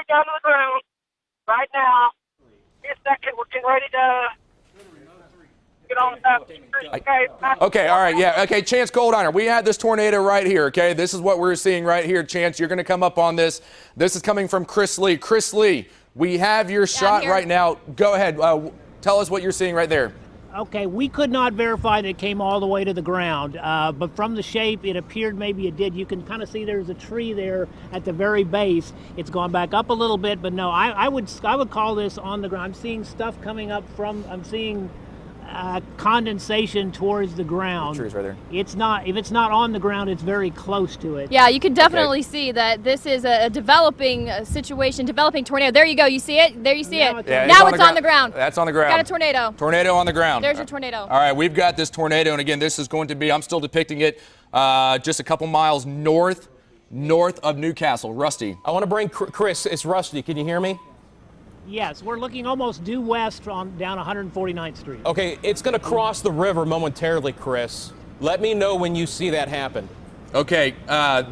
down to the ground right now. In a second, we're getting ready to get on that. Okay, all right, yeah. Okay, Chance Goldiner, we had this tornado right here, okay? This is what we're seeing right here. Chance, you're going to come up on this. This is coming from Chris Lee. Chris Lee, we have your shot right now. Go ahead. Tell us what you're seeing right there. Okay, we could not verify that it came all the way to the ground, but from the shape, it appeared maybe it did. You can kind of see there's a tree there at the very base. It's gone back up a little bit, but no, I would call this on the ground. I'm seeing stuff coming up I'm seeing condensation towards the ground. The tree's right there. It's not, if it's not on the ground, it's very close to it. Yeah, you can definitely see that this is a developing situation, developing tornado. There you go. You see it? There you see it. Yeah, now it's on the ground. That's on the ground. Got a tornado. Tornado on the ground. There's your tornado. All right, we've got this tornado, and again, this is going to be, I'm still depicting it, just a couple miles north of Newcastle. Rusty. I want to bring Chris. It's Rusty. Can you hear me? Yes, we're looking almost due west down 149th Street. Okay, it's going to cross the river momentarily, Chris. Let me know when you see that happen. Okay,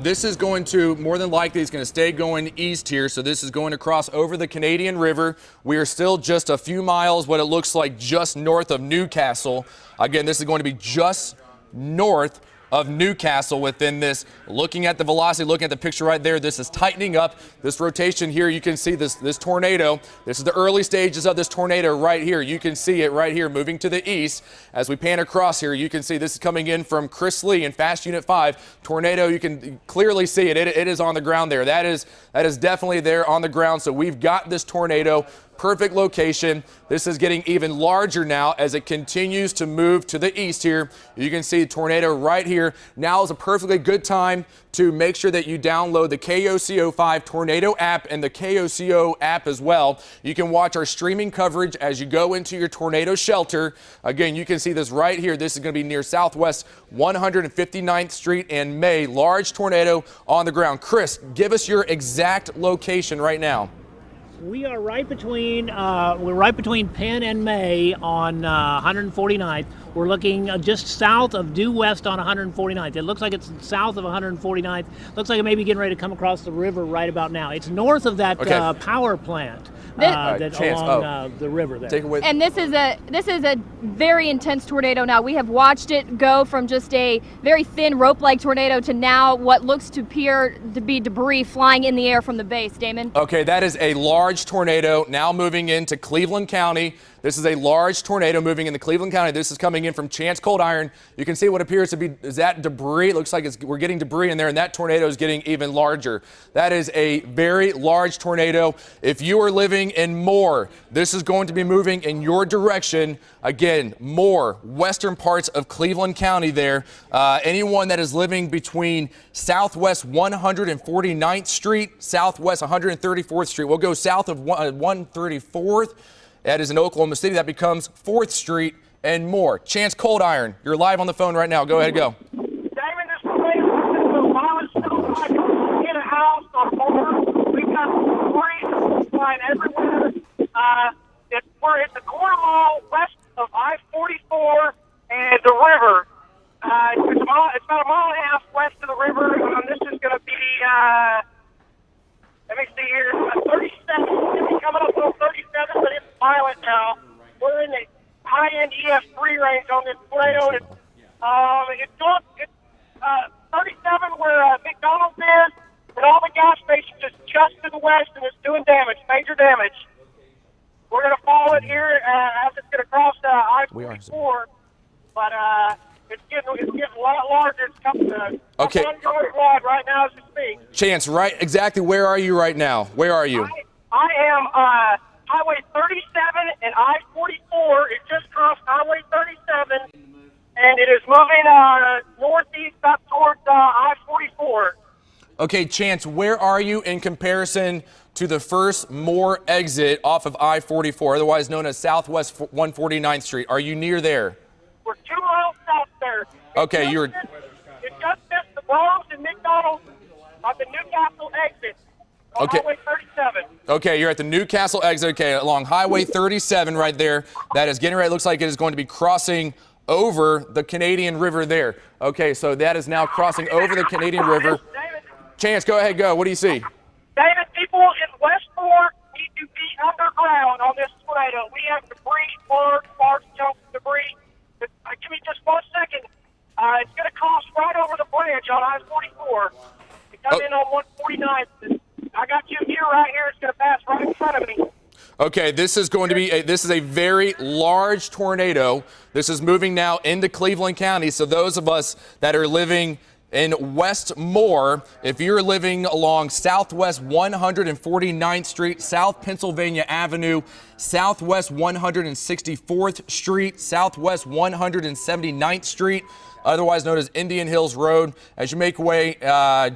this is going to, more than likely, it's going to stay going east here, so this is going to cross over the Canadian River. We are still just a few miles, what it looks like, just north of Newcastle. Again, this is going to be just north of Newcastle within this. Looking at the velocity, looking at the picture right there, this is tightening up. This rotation here, you can see this tornado. This is the early stages of this tornado right here. You can see it right here moving to the east. As we pan across here, you can see this is coming in from Chris Lee in Fast Unit 5. Tornado, you can clearly see it. It is on the ground there. That is definitely there on the ground. So we've got this tornado. Perfect location. This is getting even larger now as it continues to move to the east here. You can see the tornado right here. Now is a perfectly good time to make sure that you download the KOCO 5 Tornado app and the KOCO app as well. You can watch our streaming coverage as you go into your tornado shelter. Again, you can see this right here. This is going to be near Southwest 159th Street and May. Large tornado on the ground. Chris, give us your exact location right now. We are right between Penn and May on 149th. We're looking just south of due west on 149th. It looks like it's south of 149th. Looks like it may be getting ready to come across the river right about now. It's north of that power plant that's along the river there. Take it with. And this is a very intense tornado now. We have watched it go from just a very thin rope-like tornado to now what looks to appear to be debris flying in the air from the base. Damon? Okay, that is a large tornado now moving into Cleveland County. This is a large tornado moving into Cleveland County. This is coming in from Chance Cold Iron. You can see what appears to be, is that debris? It looks like we're getting debris in there, and that tornado is getting even larger. That is a very large tornado. If you are living in Moore, this is going to be moving in your direction. Again, Moore, western parts of Cleveland County there. Anyone that is living between Southwest 149th Street, Southwest 134th Street. We'll go south of 134th. That is in Oklahoma City. That becomes 4th Street and more. Chance Cold Iron, you're live on the phone right now. Go ahead, go. Damon, this tornado is violent still in a house on Moore. We've got debris flying everywhere. We're at the corner mall west of I-44 and the river. It's about a mile and a half west of the river. This is going to be, let me see here, 37. It's coming up on 37, but it's violent now. We're in the high-end EF-5 range on this tornado. It's 37 where McDonald's is, and all the gas stations is just to the west, and it's doing damage, major damage. We're going to follow it here as it's going to cross I-44, but it's getting a lot larger. It's coming to 1 yard wide right now as we speak. Chance, right, exactly where are you right now? Where are you? I am Highway 37 and I-44. It just crossed Highway 37, and it is moving northeast up towards I-44. Okay, Chance, where are you in comparison to the first Moore exit off of I-44, otherwise known as Southwest 149th Street? Are you near there? We're 2 miles south there. Okay, it just missed the Bronx and McDonald's on the Newcastle exit on Highway 37. Okay, you're at the Newcastle exit, okay, along Highway 37 right there. That is getting ready. It looks like it is going to be crossing over the Canadian River there. Okay, so that is now crossing over the Canadian River. Chance, go ahead, go. What do you see? David, people in Westmore front of me. Okay, this is going to be this is a very large tornado. This is moving now into Cleveland County. So those of us that are living in West Moore, if you're living along Southwest 149th Street, South Pennsylvania Avenue, Southwest 164th Street, Southwest 179th Street, otherwise known as Indian Hills Road, as you make way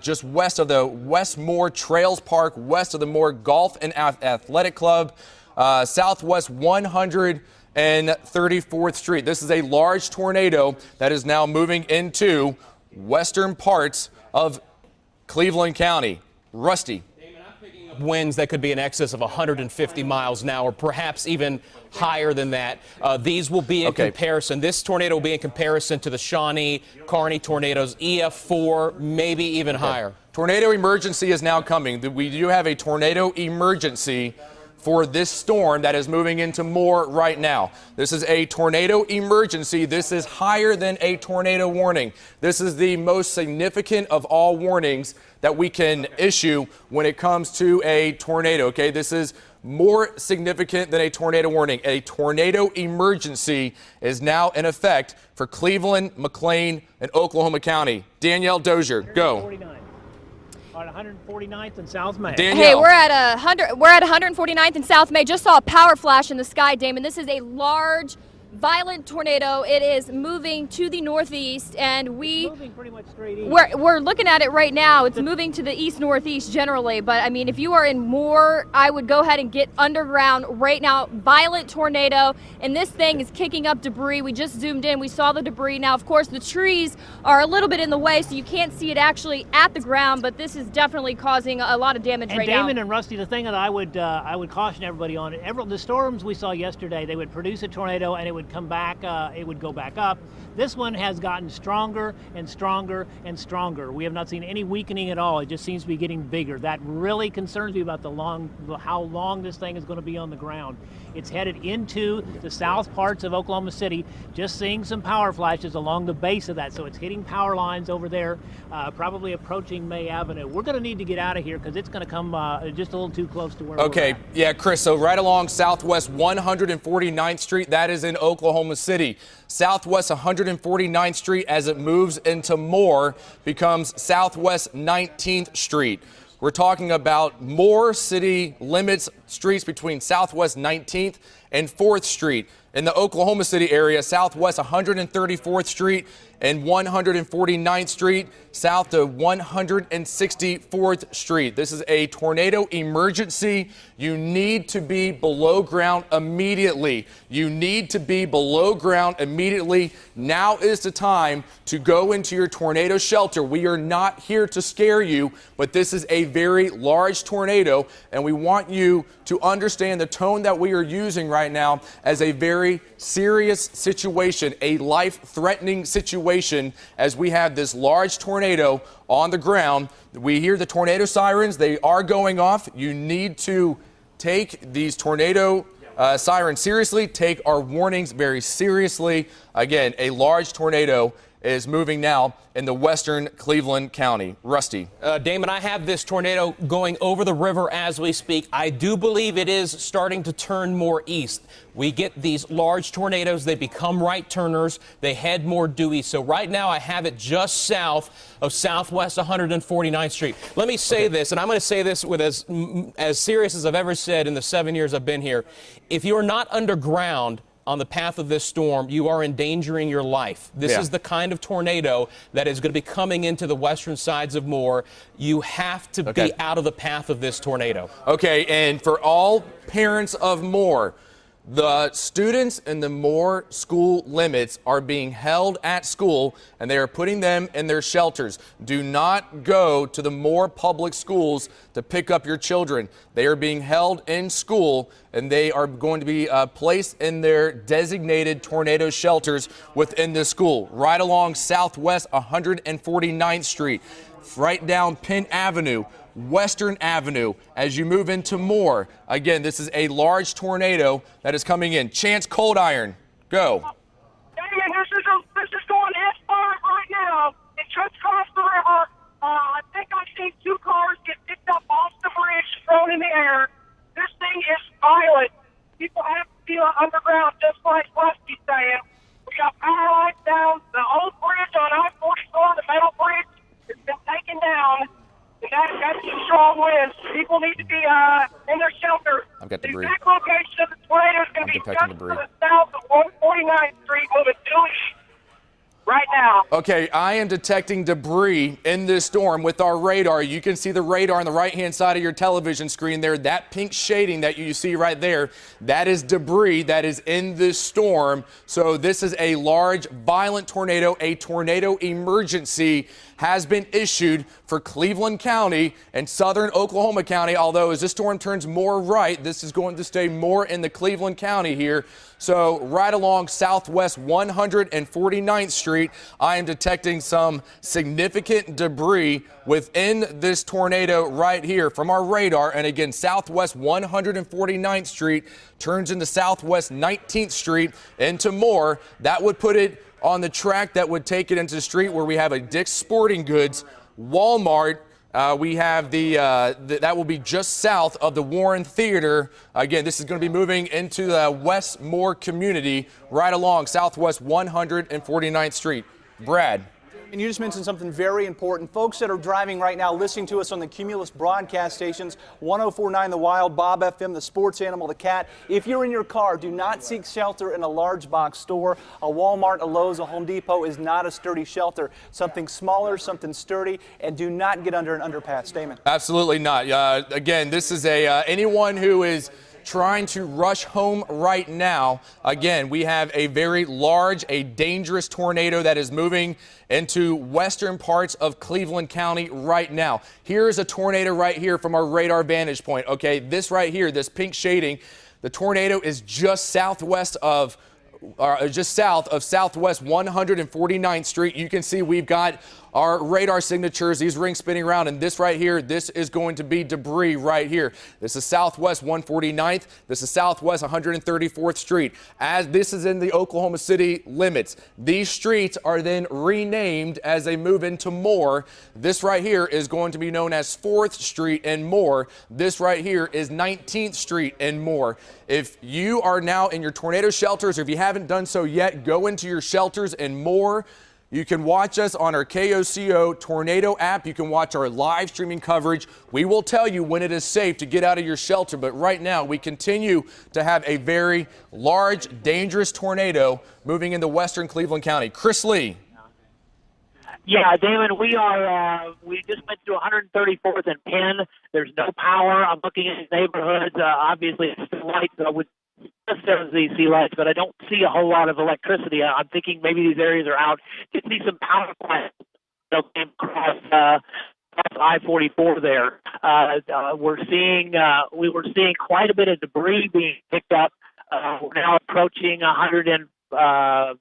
just west of the West Moore Trails Park, west of the Moore Golf and Athletic Club, Southwest 134th Street. This is a large tornado that is now moving into western parts of Cleveland County. Rusty. Damon, I'm picking up winds that could be in excess of 150 miles an hour, perhaps even higher than that. These will be in comparison. This tornado will be in comparison to the Shawnee, Kearney tornadoes, EF-4, maybe even higher. Tornado emergency is now coming. We do have a tornado emergency for this storm that is moving into Moore right now. This is a tornado emergency. This is higher than a tornado warning. This is the most significant of all warnings that we can issue when it comes to a tornado, okay? This is more significant than a tornado warning. A tornado emergency is now in effect for Cleveland, McLean, and Oklahoma County. Danielle Dozier, go. 49. On 149th and South May. Danielle. Hey, we're at 149th and South May. Just saw a power flash in the sky, Damon. This is a large, violent tornado. It is moving to the northeast, and Moving pretty much straight east. we're looking at it right now. It's moving to the east-northeast generally, but I mean, if you are in Moore, I would go ahead and get underground right now. Violent tornado, and this thing is kicking up debris. We just zoomed in. We saw the debris. Now, of course, the trees are a little bit in the way, so you can't see it actually at the ground, but this is definitely causing a lot of damage right now. Damon and Rusty, the thing that I would caution everybody on, the storms we saw yesterday, they would produce a tornado and it would come back, it would go back up. This one has gotten stronger and stronger and stronger. We have not seen any weakening at all. It just seems to be getting bigger. That really concerns me about how long this thing is going to be on the ground. It's headed into the south parts of Oklahoma City, just seeing some power flashes along the base of that. So it's hitting power lines over there, probably approaching May Avenue. We're going to need to get out of here because it's going to come just a little too close to where we're at. Yeah, Chris, so right along Southwest 149th Street, that is in Oklahoma City. Southwest 149th Street, as it moves into Moore, becomes Southwest 19th Street. We're talking about Moore city limits streets between Southwest 19th and 4th Street. In the Oklahoma City area, Southwest 134th Street and 149th Street, south to 164th Street. This is a tornado emergency. You need to be below ground immediately. You need to be below ground immediately. Now is the time to go into your tornado shelter. We are not here to scare you, but this is a very large tornado, and we want you to understand the tone that we are using right now as a very serious situation, a life-threatening situation, as we have this large tornado on the ground. We hear the tornado sirens. They are going off. You need to take these tornado sirens seriously, take our warnings very seriously. Again, a large tornado is moving now in the western Cleveland County. Rusty. Damon, I have this tornado going over the river as we speak. I do believe it is starting to turn more east. We get these large tornadoes. They become right turners. They head more due east. So right now I have it just south of Southwest 149th Street. Let me say this, and I'm going to say this with as serious as I've ever said in the 7 years I've been here. If you're not underground on the path of this storm, you are endangering your life. This is the kind of tornado that is going to be coming into the western sides of Moore. You have to be out of the path of this tornado. Okay, and for all parents of Moore, the students in the Moore school limits are being held at school, and they are putting them in their shelters. Do not go to the Moore public schools to pick up your children. They are being held in school, and they are going to be placed in their designated tornado shelters within the school, right along Southwest 149th Street, right down Penn Avenue, Western Avenue, as you move into Moore. Again, this is a large tornado that is coming in. Chance Cold Iron, go. Damon, this is going EF-5 right now. It just crossed the river. I think I've seen 2 cars get picked up off the bridge, thrown in the air. This thing thing is violent. People have to feel underground, just like Rusty's saying. We got power lines down. The old bridge on I-44, the metal bridge, has been taken down. And that's a strong winds. People need to be in their shelter. I've got The debris. exact location of the tornado is going to be detecting just debris. to the south of 149th Street, moving due east right now. Okay, I am detecting debris in this storm with our radar. You can see the radar on the right-hand side of your television screen there. That pink shading that you see right there, that is debris that is in this storm. So this is a large, violent tornado. A tornado emergency has been issued for Cleveland County and southern Oklahoma County, although as this storm turns more right, this is going to stay more in the Cleveland County here. So right along southwest 149th Street, I am detecting some significant debris within this tornado right here from our radar. And again, southwest 149th Street turns into southwest 19th Street into more. That would put it on the track that would take it into the street where we have a Dick's Sporting Goods, Walmart. We have that will be just south of the Warren Theater. Again, this is going to be moving into the Westmore community right along southwest 149th Street. Brad. And you just mentioned something very important. Folks that are driving right now, listening to us on the Cumulus broadcast stations, 104.9 The Wild, Bob FM, The Sports Animal, The Cat. If you're in your car, do not seek shelter in a large box store. A Walmart, a Lowe's, a Home Depot is not a sturdy shelter. Something smaller, something sturdy, and do not get under an underpass. Damon. Absolutely not. Again, this is anyone who is trying to rush home right now. Again, we have a very large, a dangerous tornado that is moving into western parts of Cleveland County right now. Here's a tornado right here from our radar vantage point. Okay, this right here, this pink shading, the tornado is just southwest of just south of southwest 149th Street. You can see we've got our radar signatures, these rings spinning around, and this right here, this is going to be debris right here. This is southwest 149th. This is southwest 134th Street. As this is in the Oklahoma City limits, these streets are then renamed as they move into Moore. This right here is going to be known as 4th Street and Moore. This right here is 19th Street and Moore. If you are now in your tornado shelters, or if you haven't done so yet, go into your shelters and Moore. You can watch us on our KOCO Tornado app. You can watch our live streaming coverage. We will tell you when it is safe to get out of your shelter. But right now, we continue to have a very large, dangerous tornado moving into western Cleveland County. Chris Lee. Yeah, Damon, we just went through 134th and Penn. There's no power. I'm looking at neighborhoods. Obviously, it's still light, so I would necessarily see lights, but I don't see a whole lot of electricity. I'm thinking maybe these areas are out. You see some power plants across I-44 there. We were seeing quite a bit of debris being picked up. We're now approaching 134th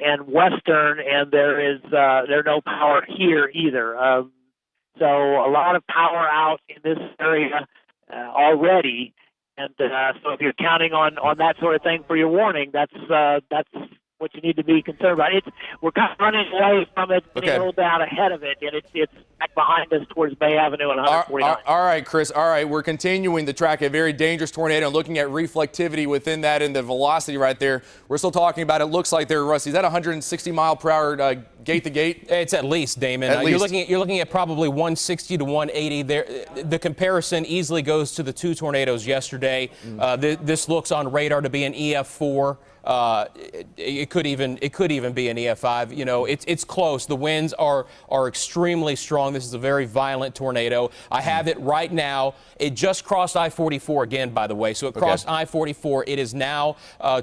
and Western, and there's no power here either. So a lot of power out in this area already. And so if you're counting on that sort of thing for your warning, that's what you need to be concerned about. We're kind of running away from it, getting a little bit out ahead of it, and it's back behind us towards Bay Avenue and 149. All right, Chris. All right, we're continuing to track a very dangerous tornado and looking at reflectivity within that and the velocity right there. We're still talking about it. Looks like they're Rusty. Is that 160 mile per hour gate to gate? It's at least, Damon. At least. You're looking at probably 160 to 180. There, the comparison easily goes to the two tornadoes yesterday. This looks on radar to be an EF-4. It could even be an EF-5. You know, it's close. The winds are extremely strong. This is a very violent tornado. I have it right now. It just crossed I-44 again, by the way. So it crossed I-44. It is now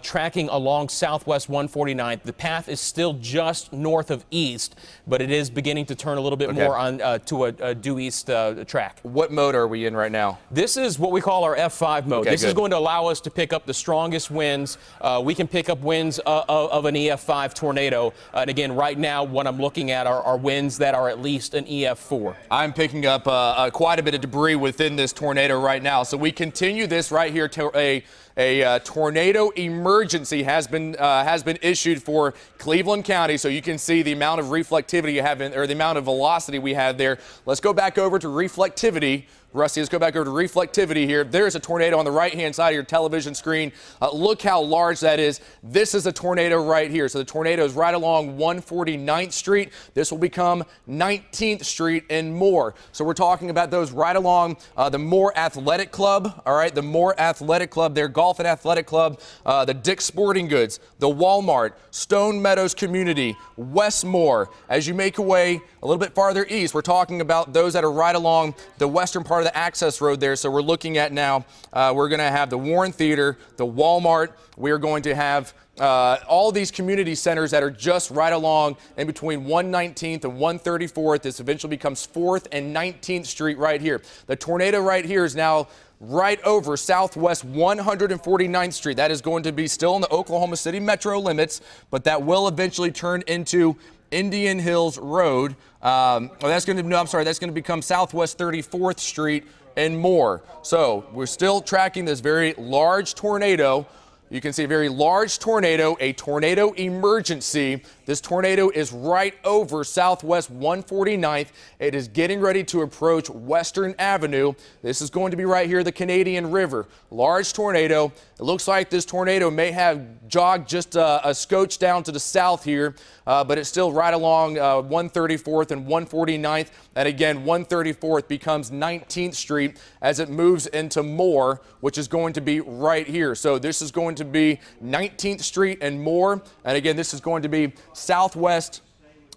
tracking along southwest 149th. The path is still just north of east, but it is beginning to turn a little bit more on to a due east track. What mode are we in right now? This is what we call our F5 mode. This is going to allow us to pick up the strongest winds. We can pick up winds of an EF-5 tornado. And again, right now, what I'm looking at are winds that are at least an EF-4. I'm picking up quite a bit of debris within this tornado right now. So we continue this right here to A tornado emergency has been issued for Cleveland County, so you can see the amount of reflectivity you have or the amount of velocity we have there. Let's go back over to reflectivity. Rusty, let's go back over to reflectivity here. There's a tornado on the right-hand side of your television screen. Look how large that is. This is a tornado right here. So the tornado is right along 149th Street. This will become 19th Street and more. So we're talking about those right along the Moore Athletic Club, all right, the Moore Athletic Club, their Golf and Athletic Club, the Dick's Sporting Goods, the Walmart, Stone Meadows Community, Westmore. As you make your way a little bit farther east, we're talking about those that are right along the western part of the access road there. So we're looking at now, we're going to have the Warren Theater, the Walmart. We're going to have all these community centers that are just right along in between 119th and 134th. This eventually becomes 4th and 19th Street right here. The tornado right here is now right over Southwest 149th Street. That is going to be still in the Oklahoma City metro limits, but that will eventually turn into Indian Hills Road. That's going to become Southwest 34th Street and more. So we're still tracking this very large tornado. You can see a very large tornado, a tornado emergency. This tornado is right over Southwest 149th. It is getting ready to approach Western Avenue. This is going to be right here, the Canadian River. Large tornado. It looks like this tornado may have jogged just a scotch down to the south here, but it's still right along 134th and 149th. And again, 134th becomes 19th Street as it moves into Moore, which is going to be right here. So this is going to be 19th Street and Moore. And again, this is going to be Southwest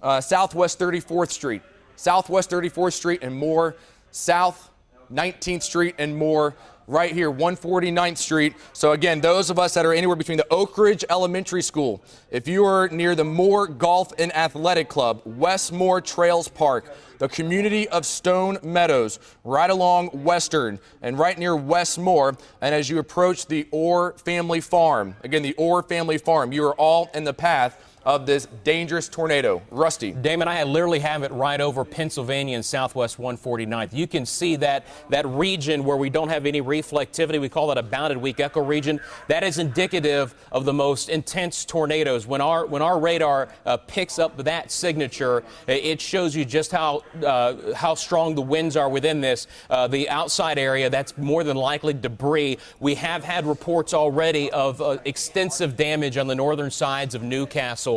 34th Street. Southwest 34th Street and Moore. South 19th Street and Moore. Right here, 149th Street. So again, those of us that are anywhere between the Oak Ridge Elementary School, if you are near the Moore Golf and Athletic Club, Westmore Trails Park, the community of Stone Meadows, right along Western and right near Westmore, and as you approach the Orr Family Farm, again, the Orr Family Farm, you are all in the path of this dangerous tornado. Rusty. Damon, I literally have it right over Pennsylvania and Southwest 149th. You can see that region where we don't have any reflectivity. We call that a bounded weak echo region. That is indicative of the most intense tornadoes. When our radar picks up that signature, it shows you just how strong the winds are within this. The outside area, that's more than likely debris. We have had reports already of extensive damage on the northern sides of Newcastle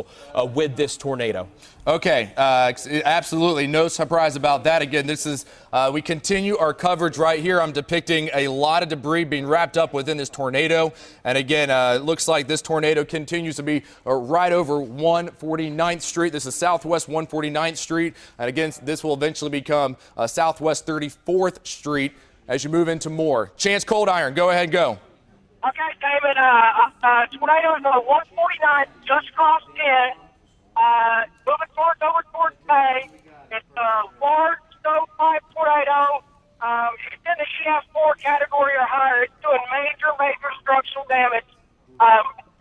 with this tornado. Okay, absolutely no surprise about that. Again, this is we continue our coverage right here. I'm depicting a lot of debris being wrapped up within this tornado, and again, it looks like this tornado continues to be right over 149th Street. This is Southwest 149th Street, and again, this will eventually become Southwest 34th Street as you move into Moore. Chance Cold Iron, go ahead, go. Okay, David, tornado is on 149 just crossed in, moving over towards May. It's a large stovepipe tornado. It's in the EF-4 category or higher. It's doing major structural damage.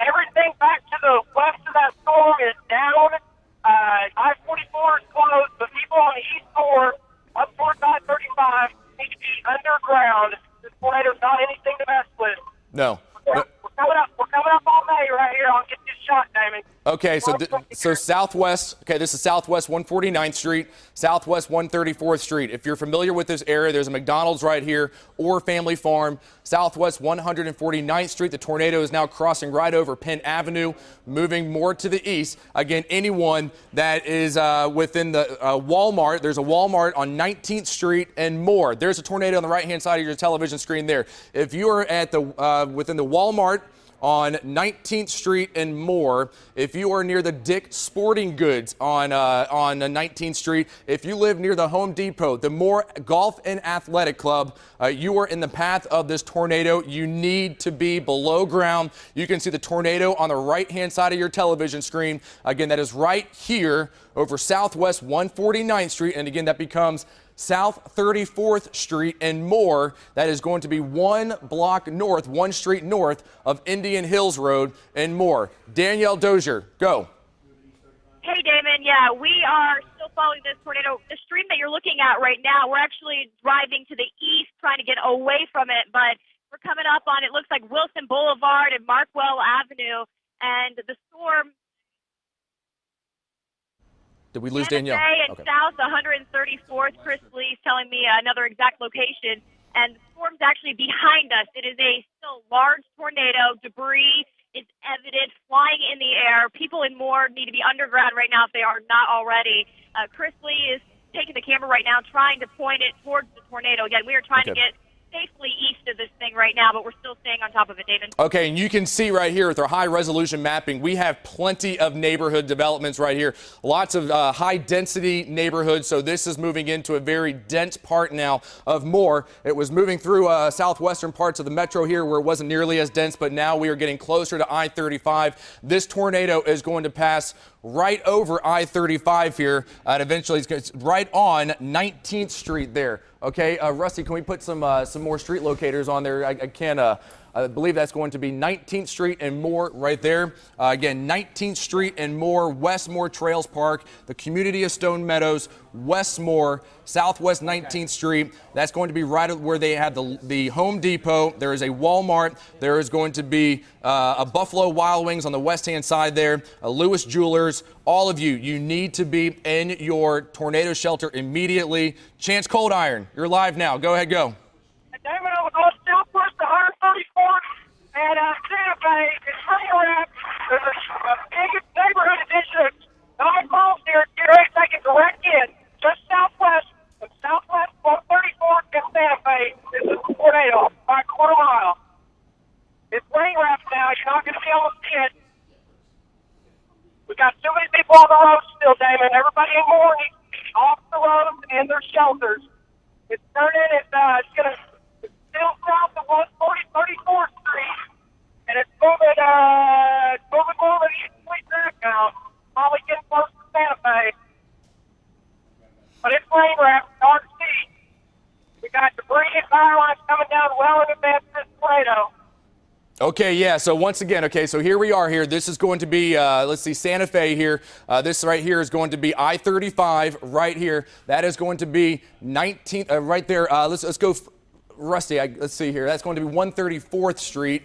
Everything back to the west of that storm is down. I-44 is closed, but people on the east shore up towards I-35 need to be underground. This tornado's not anything to mess with. No. We're coming up all May right here. I'll get this shot, Damon. Okay, so Southwest, this is Southwest 149th Street, Southwest 134th Street. If you're familiar with this area, there's a McDonald's right here, Orr Family Farm, Southwest 149th Street. The tornado is now crossing right over Penn Avenue, moving more to the east. Again, anyone that is within the Walmart, there's a Walmart on 19th Street and more. There's a tornado on the right-hand side of your television screen there. If you are at the within the Walmart on 19th Street and more, if you are near the Dick's Sporting Goods on 19th Street, if you live near the Home Depot, the Moore Golf and Athletic Club, you are in the path of this tornado. You need to be below ground. You can see the tornado on the right-hand side of your television screen. Again, that is right here over Southwest 149th Street, and again, that becomes South 34th Street and more. That is going to be one block north, one street north of Indian Hills Road and more. Danielle Dozier, go. Hey, Damon. Yeah, we are still following this tornado. The stream that you're looking at right now, we're actually driving to the east, trying to get away from it, but We're coming up on, it looks like Wilson Boulevard and Markwell Avenue, and the storm. Did we lose Santa Danielle? Fe and Okay. South 134th. Chris Lee's telling me another exact location, and the storm's actually behind us. It is a still large tornado. Debris is evident flying in the air. People in Moore need to be underground right now if they are not already. Chris Lee is taking the camera right now, trying to point it towards the tornado. Again, we are trying to get safely east of this thing right now, but we're still staying on top of it, David. Okay, and you can see right here with our high-resolution mapping, we have plenty of neighborhood developments right here. Lots of high-density neighborhoods, so this is moving into a very dense part now of Moore. It was moving through southwestern parts of the metro here where it wasn't nearly as dense, but now we are getting closer to I-35. This tornado is going to pass right over I-35 here, and eventually it's right on 19th Street there. Okay, Rusty, can we put some more street locators on there? I believe that's going to be 19th Street and Moore right there. Again, 19th Street and Moore, West Moore Trails Park, the community of Stone Meadows, West Moore, Southwest 19th Street. That's going to be right where they have the Home Depot. There is a Walmart. There is going to be a Buffalo Wild Wings on the west-hand side there, a Lewis Jewelers. All of you, you need to be in your tornado shelter immediately. Chance Cold Iron, you're live now. Go ahead, go. David, I was on Southwest 134th and Santa Fe. It's pretty wrapped. There's a big neighborhood addition. 9 miles here. Get ready to take it direct in. Just southwest of Southwest 134th and Santa Fe. This is a tornado by a quarter mile. It's rain wrapped now. You're not going to be able to see it. We got too many people on the road still, Damon. Everybody in Moore needs to be off the road and their shelters. It's turning. It's going to still south of 34th Street, and it's moving eastward back now. Probably getting close to Santa Fe. But it's rain wrapped, hard to see. We got debris and fire lines coming down well in advance of this tornado. Okay, yeah, so once again, okay, so here we are here. This is going to be, let's see, Santa Fe here. This right here is going to be I-35 right here. That is going to be 19th, right there. Let's go, Rusty, let's see here. That's going to be 134th Street.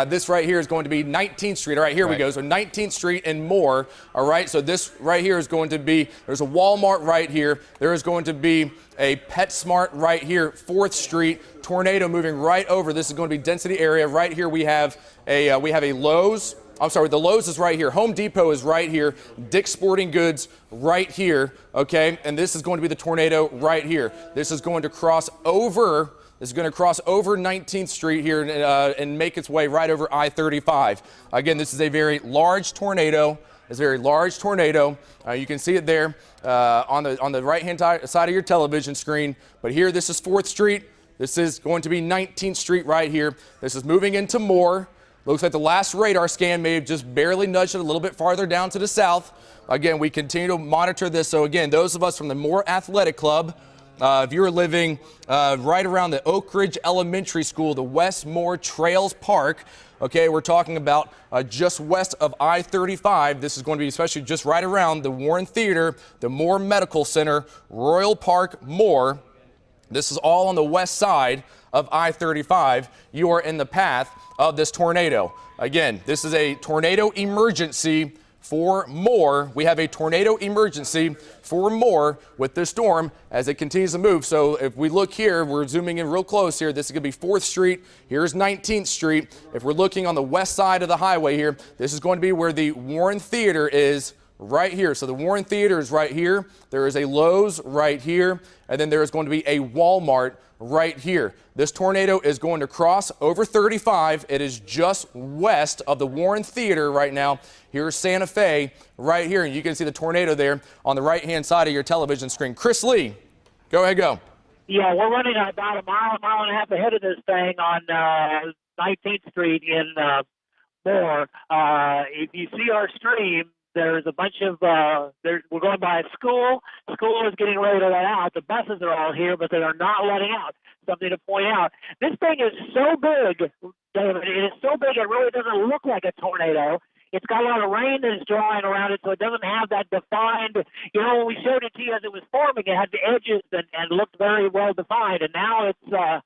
This right here is going to be 19th Street. All right, here we go. So 19th Street and Moore. All right, so this right here is going to be, there's a Walmart right here. There is going to be a PetSmart right here, 4th Street. Tornado moving right over. This is going to be density area. Right here we have a Lowe's. I'm sorry, the Lowe's is right here. Home Depot is right here. Dick's Sporting Goods right here. Okay, and this is going to be the tornado right here. This is going to cross over. This is going to cross over 19th Street here and make its way right over I-35. Again, this is a very large tornado. It's a very large tornado. You can see it there on the right-hand side of your television screen. But here, this is 4th Street. This is going to be 19th Street right here. This is moving into Moore. Looks like the last radar scan may have just barely nudged it a little bit farther down to the south. Again, we continue to monitor this. So again, those of us from the Moore Athletic Club, if you're living right around the Oak Ridge Elementary School, the West Moore Trails Park, okay, we're talking about just west of I-35. This is going to be especially just right around the Warren Theater, the Moore Medical Center, Royal Park, Moore. This is all on the west side of I-35. You are in the path of this tornado. Again, this is a tornado emergency for Moore. We have a tornado emergency for Moore with this storm as it continues to move. So if we look here, we're zooming in real close here. This is going to be 4th Street. Here's 19th Street. If we're looking on the west side of the highway here, this is going to be where the Warren Theater is right here. So the Warren Theater is right here. There is a Lowe's right here. And then there is going to be a Walmart right here. This tornado is going to cross over 35. It is just west of the Warren Theater right now. Here's Santa Fe right here. And you can see the tornado there on the right-hand side of your television screen. Chris Lee, go ahead, go. Yeah, we're running about a mile and a half ahead of this thing on 19th Street in Moore. If you see our stream, there's a bunch of, we're going by a school. School is getting ready to let out. The buses are all here, but they are not letting out. Something to point out. This thing is so big, David. It is so big, it really doesn't look like a tornado. It's got a lot of rain that is drawing around it, so it doesn't have that defined, when we showed it to you as it was forming, it had the edges and looked very well defined. And now it's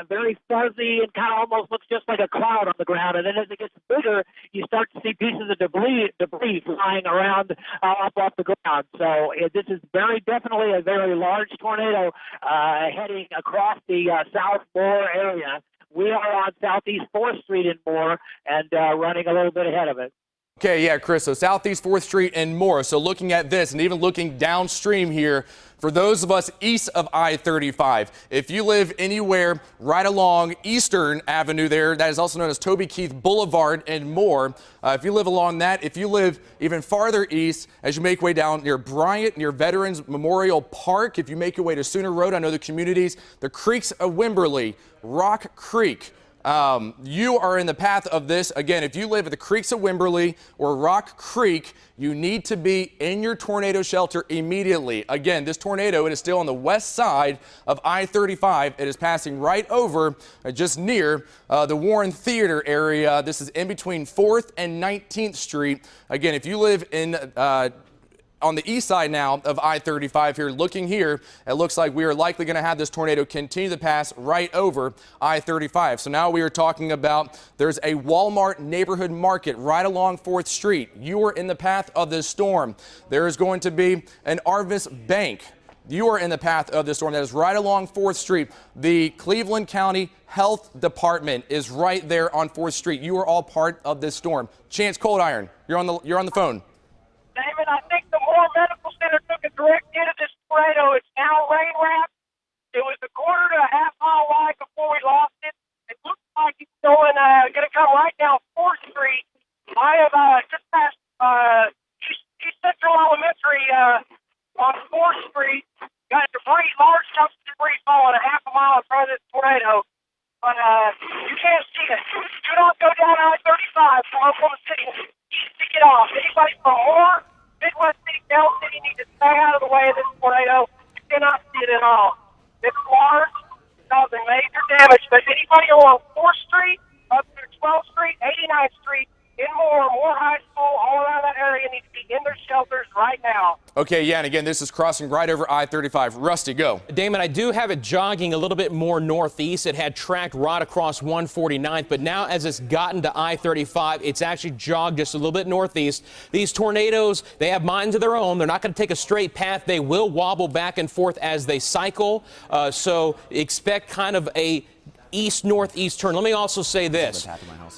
very fuzzy and kind of almost looks just like a cloud on the ground. And then as it gets bigger, you start to see pieces of debris flying around up off the ground. So this is very definitely a very large tornado heading across the South Moore area. We are on Southeast 4th Street in Moore and running a little bit ahead of it. Okay, yeah, Chris, so Southeast 4th Street and more. So looking at this and even looking downstream here, for those of us east of I-35, if you live anywhere right along Eastern Avenue there, that is also known as Toby Keith Boulevard and more, if you live along that, if you live even farther east, as you make way down near Bryant, near Veterans Memorial Park, if you make your way to Sooner Road, I know the communities, the creeks of Wimberley, Rock Creek, you are in the path of this. Again, if you live at the creeks of Wimberley or Rock Creek, you need to be in your tornado shelter immediately. Again, this tornado, it is still on the west side of I-35. It is passing right over, just near the Warren Theater area. This is in between 4th and 19th Street. Again, if you live in on the east side now of I-35 here, looking here, it looks like we are likely going to have this tornado continue to pass right over I-35. So now we are talking about there's a Walmart neighborhood market right along 4th Street. You are in the path of this storm. There is going to be an Arvis Bank. You are in the path of this storm that is right along 4th Street. The Cleveland County Health Department is right there on 4th Street. You are all part of this storm. Chance Cold Iron, you're on the phone. David, I think the Moore Medical Center took a direct hit of this tornado. It's now rain wrapped. It was a quarter to a half mile wide before we lost it. It looks like it's going to come right down 4th Street. I have just passed East Central Elementary on 4th Street. Got debris, large chunks of debris falling a half a mile in front of this tornado. But you can't see it. Do not go down I-35 from Oklahoma City. To get off. Anybody from Moore, Midwest City, Del City need to stay out of the way of this tornado. You cannot see it at all. It's large, causing major damage. But anybody along 4th Street, up through 12th Street, 89th Street, in Moore High School, all around that area need to be in their shelters right now. Okay, yeah, and again, this is crossing right over I-35. Rusty, go. Damon, I do have it jogging a little bit more northeast. It had tracked right across 149th, but now as it's gotten to I-35, it's actually jogged just a little bit northeast. These tornadoes, they have minds of their own. They're not going to take a straight path. They will wobble back and forth as they cycle, so expect kind of a east-northeast turn. Let me also say this.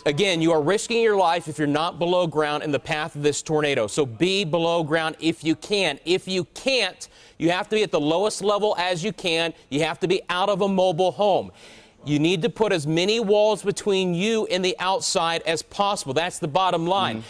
Again, you are risking your life if you're not below ground in the path of this tornado. So be below ground if you can. If you can't, you have to be at the lowest level as you can. You have to be out of a mobile home. You need to put as many walls between you and the outside as possible. That's the bottom line.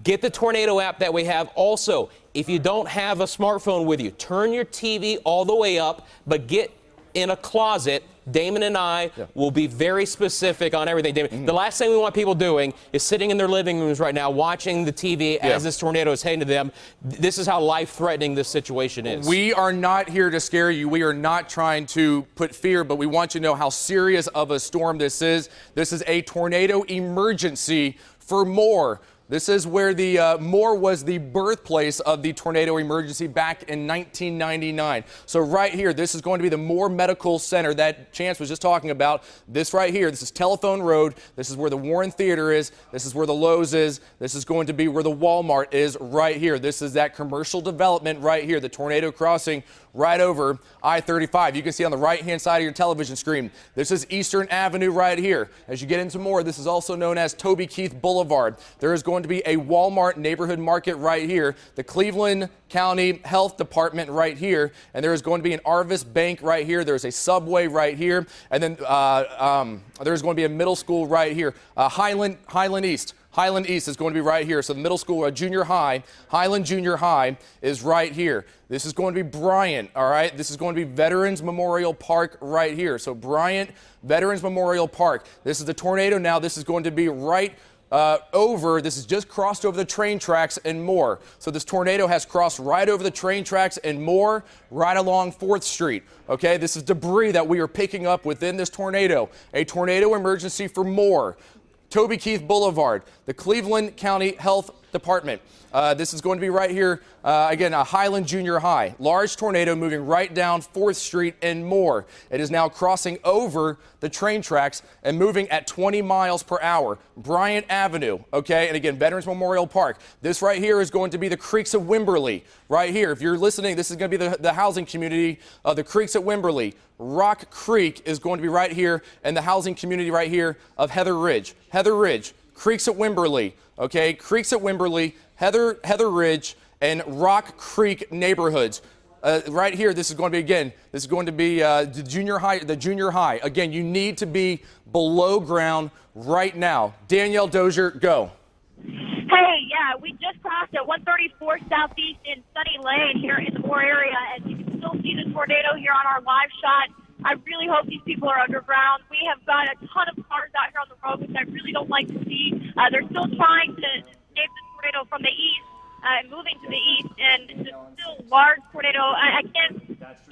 Get the tornado app that we have. Also, if you don't have a smartphone with you, turn your TV all the way up, but get in a closet. Damon and I will be very specific on everything. Damon, the last thing we want people doing is sitting in their living rooms right now watching the TV as this tornado is heading to them. This is how life-threatening this situation is. We are not here to scare you. We are not trying to put fear, but we want you to know how serious of a storm this is. This is a tornado emergency for Moore. This is where the Moore was the birthplace of the tornado emergency back in 1999. So right here, this is going to be the Moore Medical Center that Chance was just talking about. This right here, this is Telephone Road. This is where the Warren Theater is. This is where the Lowe's is. This is going to be where the Walmart is right here. This is that commercial development right here, the tornado crossing right over I-35. You can see on the right-hand side of your television screen, this is Eastern Avenue right here. As you get into Moore, this is also known as Toby Keith Boulevard. There is going to be a Walmart neighborhood market right here, the Cleveland County Health Department right here, and there is going to be an Arvis Bank right here. There's a Subway right here, and then there's going to be a middle school right here, Highland East. Highland East is going to be right here. So the middle school, junior high, Highland Junior High is right here. This is going to be Bryant, all right? This is going to be Veterans Memorial Park right here. So Bryant, Veterans Memorial Park. This is the tornado now. This is going to be right this has just crossed over the train tracks and Moore. So this tornado has crossed right over the train tracks and Moore, right along 4th Street. Okay, this is debris that we are picking up within this tornado. A tornado emergency for Moore. Toby Keith Boulevard, the Cleveland County Health Department. This is going to be right here, again, a Highland Junior High. Large tornado moving right down 4th Street and more. It is now crossing over the train tracks and moving at 20 miles per hour. Bryant Avenue, okay, and again, Veterans Memorial Park. This right here is going to be the Creeks of Wimberley. Right here, if you're listening, this is going to be the housing community of the Creeks at Wimberley. Rock Creek is going to be right here, and the housing community right here of Heather Ridge. Heather Ridge, Creeks at Wimberley, okay, Creeks at Wimberley, Heather Ridge, and Rock Creek neighborhoods. Right here, this is going to be, again, this is going to be the junior high. Again, you need to be below ground right now. Danielle Dozier, go. Hey, yeah, we just crossed at 134 Southeast in Sunny Lane here in the Moore area, and you can still see the tornado here on our live shot. I really hope these people are underground. We have got a ton of cars out here on the road, which I really don't like to see. They're still trying to escape the tornado from the east, moving to the east, and it's still a large tornado. I can't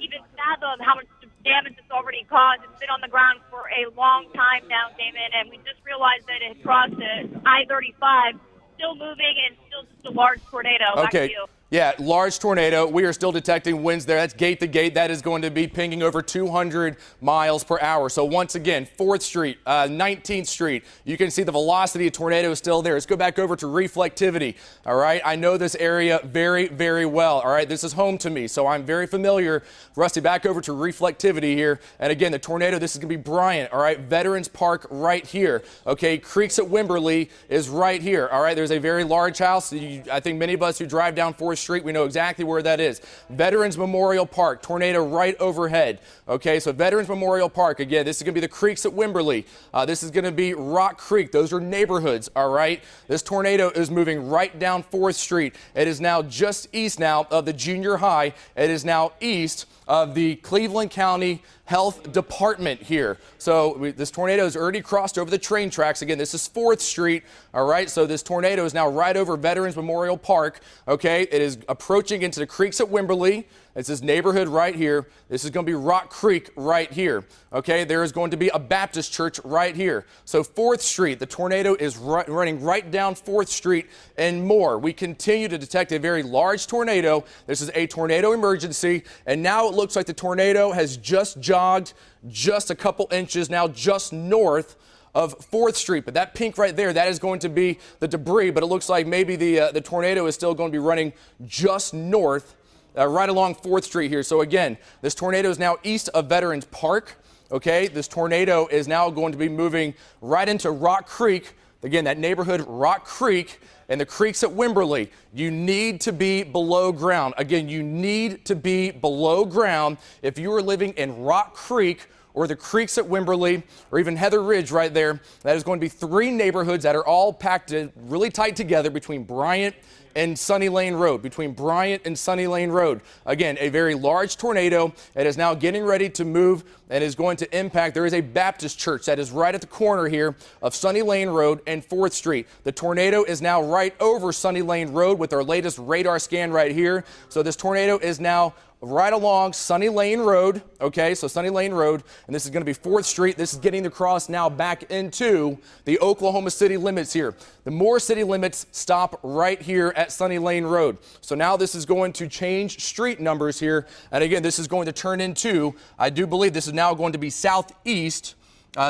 even fathom how much damage it's already caused. It's been on the ground for a long time now, Damon, and we just realized that it crossed I-35. Still moving and still just a large tornado. Back to you. Yeah, large tornado. We are still detecting winds there. That's gate to gate. That is going to be pinging over 200 miles per hour. So once again, 4th Street, 19th Street, you can see the velocity of tornado is still there. Let's go back over to reflectivity. All right, I know this area very, very well. All right, this is home to me, so I'm very familiar. Rusty, back over to reflectivity here. And again, the tornado, this is going to be Bryant. All right, Veterans Park right here. Okay, Creeks at Wimberley is right here. All right, there's a very large house. I think many of us who drive down 4th Street, we know exactly where that is. Veterans Memorial Park, tornado right overhead. Okay, so Veterans Memorial Park, again, this is going to be the Creeks at Wimberley. This is going to be Rock Creek. Those are neighborhoods, all right? This tornado is moving right down 4th Street. It is now just east now of the junior high. It is now east of the Cleveland County Health Department here. So this tornado has already crossed over the train tracks. Again, this is 4th Street, all right? So this tornado is now right over Veterans Memorial Park, okay? It is approaching into the Creeks at Wimberley. It's this neighborhood right here. This is going to be Rock Creek right here, okay? There is going to be a Baptist church right here. So 4th Street, the tornado is running right down 4th Street and more. We continue to detect a very large tornado. This is a tornado emergency, and now it looks like the tornado has just jogged just a couple inches now just north of 4th Street. But that pink right there, that is going to be the debris, but it looks like maybe the tornado is still going to be running just north right along 4th Street here. So again, this tornado is now east of Veterans Park. Okay, this tornado is now going to be moving right into Rock Creek. Again, that neighborhood, Rock Creek, and the Creeks at Wimberley. You need to be below ground. Again, you need to be below ground if you are living in Rock Creek or the Creeks at Wimberley, or even Heather Ridge right there. That is going to be 3 neighborhoods that are all packed in really tight together between Bryant and Sunny Lane Road, between Bryant and Sunny Lane Road. Again, a very large tornado. It is now getting ready to move and is going to impact. There is a Baptist church that is right at the corner here of Sunny Lane Road and 4th Street. The tornado is now right over Sunny Lane Road with our latest radar scan right here. So this tornado is now right along Sunny Lane Road, okay, so Sunny Lane Road, and this is going to be 4th Street. This is getting across now back into the Oklahoma City limits here. The Moore City limits stop right here at Sunny Lane Road. So now this is going to change street numbers here, and again, this is going to turn into, I do believe this is now going to be southeast.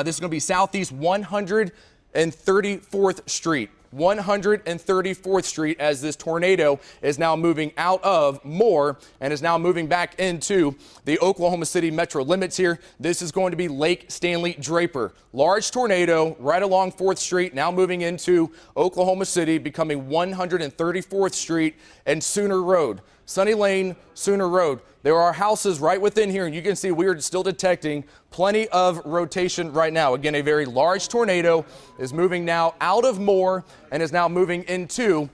This is going to be southeast 134th Street. 134th Street as this tornado is now moving out of Moore and is now moving back into the Oklahoma City metro limits here. This is going to be Lake Stanley Draper. Large tornado right along 4th Street, now moving into Oklahoma City, becoming 134th Street and Sooner Road. Sunny Lane, Sooner Road. There are houses right within here, and you can see we are still detecting plenty of rotation right now. Again, a very large tornado is moving now out of Moore and is now moving into,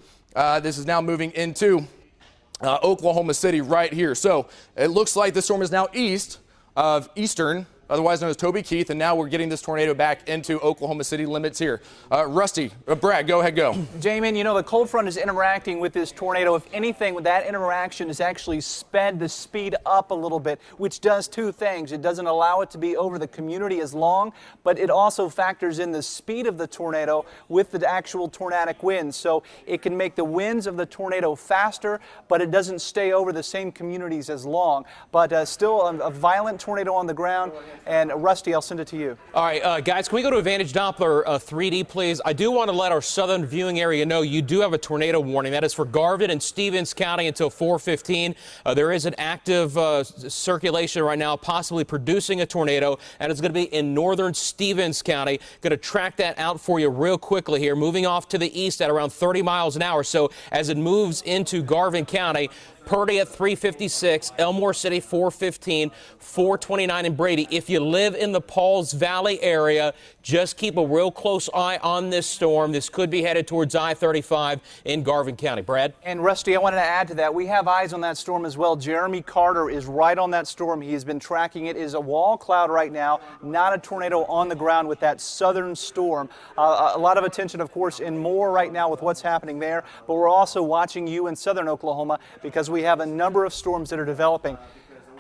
Oklahoma City right here. So it looks like this storm is now east of Eastern otherwise known as Toby Keith, and now we're getting this tornado back into Oklahoma City limits here. Brad, go ahead, go. Jamin, you know, the cold front is interacting with this tornado. If anything, that interaction has actually sped the speed up a little bit, which does two things. It doesn't allow it to be over the community as long, but it also factors in the speed of the tornado with the actual tornadic winds. So it can make the winds of the tornado faster, but it doesn't stay over the same communities as long. But still a violent tornado on the ground. And Rusty, I'll send it to you. All right, guys, can we go to Advantage Doppler 3D, please? I do want to let our southern viewing area know you do have a tornado warning. That is for Garvin and Stevens County until 4:15. There is an active circulation right now, possibly producing a tornado, and it's going to be in northern Stevens County. Going to track that out for you real quickly here, moving off to the east at around 30 miles an hour. So as it moves into Garvin County, Purdy at 356, Elmore City 415, 429 in Brady. If you live in the Pauls Valley area, just keep a real close eye on this storm. This could be headed towards I-35 in Garvin County. Brad? And Rusty, I wanted to add to that. We have eyes on that storm as well. Jeremy Carter is right on that storm. He has been tracking it. It is a wall cloud right now, not a tornado on the ground with that southern storm. A lot of attention, of course, in Moore right now with what's happening there. But we're also watching you in southern Oklahoma because we have a number of storms that are developing.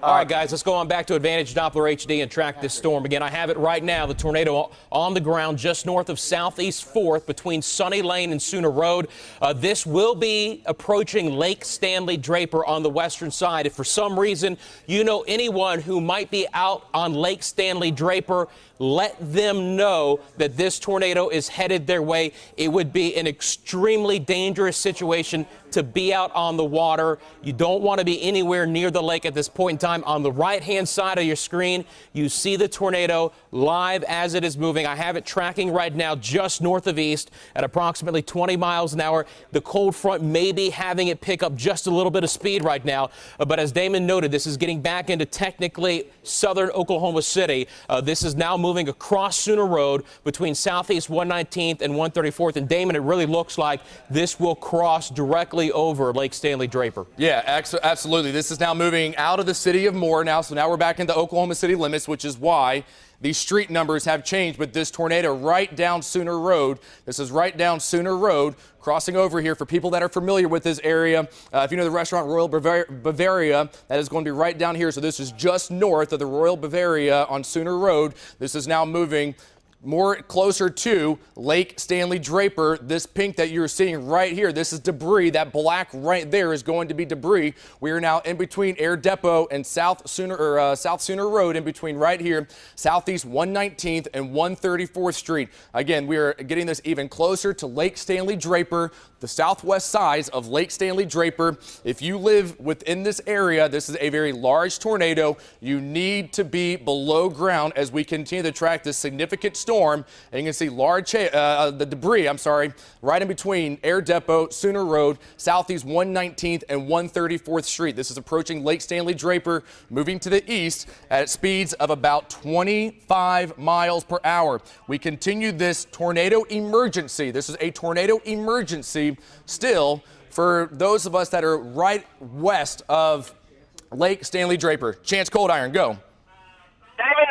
All right, guys, let's go on back to Advantage Doppler HD and track this storm. Again, I have it right now, the tornado on the ground just north of Southeast 4th between Sunny Lane and Sooner Road. This will be approaching Lake Stanley Draper on the western side. If for some reason you know anyone who might be out on Lake Stanley Draper, let them know that this tornado is headed their way. It would be an extremely dangerous situation to be out on the water. You don't want to be anywhere near the lake at this point in time. On the right-hand side of your screen, you see the tornado live as it is moving. I have it tracking right now just north of east at approximately 20 miles an hour. The cold front may be having it pick up just a little bit of speed right now. But as Damon noted, this is getting back into technically southern Oklahoma City. This is now moving across Sooner Road between Southeast 119th and 134th. And Damon, it really looks like this will cross directly over Lake Stanley Draper. Yeah, absolutely. This is now moving out of the city of Moore now. So now we're back into Oklahoma City limits, which is why these street numbers have changed. But this tornado right down Sooner Road, this is right down Sooner Road, crossing over here for people that are familiar with this area. If you know the restaurant Royal Bavaria, that is going to be right down here. So this is just north of the Royal Bavaria on Sooner Road. This is now moving more closer to Lake Stanley Draper. This pink that you're seeing right here, this is debris. That black right there is going to be debris. We are now in between Air Depot and South Sooner Road, in between right here, Southeast 119th and 134th Street. Again, we are getting this even closer to Lake Stanley Draper, the southwest sides of Lake Stanley Draper. If you live within this area, this is a very large tornado. You need to be below ground as we continue to track this significant storm. And you can see the debris, right in between Air Depot, Sooner Road, Southeast 119th and 134th Street. This is approaching Lake Stanley Draper, moving to the east at speeds of about 25 miles per hour. We continue this tornado emergency. This is a tornado emergency still for those of us that are right west of Lake Stanley Draper. Chance Cold Iron, go. David,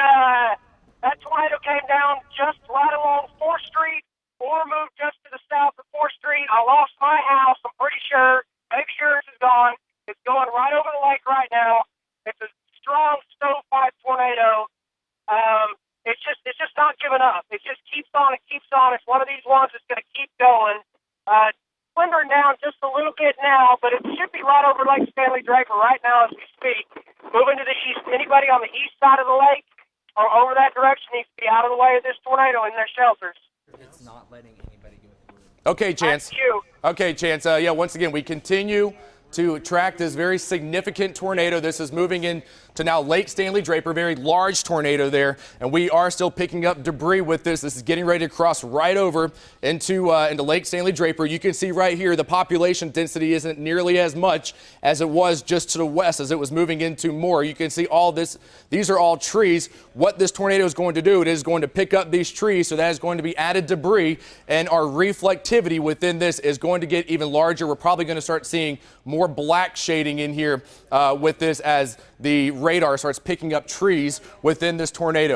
that tornado came down just right along 4th Street or moved just to the south of 4th Street. I lost my house, I'm pretty sure. Maybe yours is gone. It's going right over the lake right now. It's a strong stovepipe tornado. It's just not giving up. It just keeps on. It keeps on. It's one of these ones that's going to keep going. Splintering down just a little bit now, but it should be right over Lake Stanley Draper right now as we speak. Moving to the east. Anybody on the east side of the lake or over that direction needs to be out of the way of this tornado in their shelters. It's not letting anybody go through. Okay, Chance. Thank you. Okay, Chance. Yeah, once again, we continue to track this very significant tornado. This is moving in to now Lake Stanley Draper, very large tornado there, and we are still picking up debris with this. This is getting ready to cross right over into Lake Stanley Draper. You can see right here the population density isn't nearly as much as it was just to the west as it was moving into Moore. You can see all this. These are all trees. What this tornado is going to do, it is going to pick up these trees, so that is going to be added debris, and our reflectivity within this is going to get even larger. We're probably going to start seeing more black shading in here with this as the radar starts picking up trees within this tornado.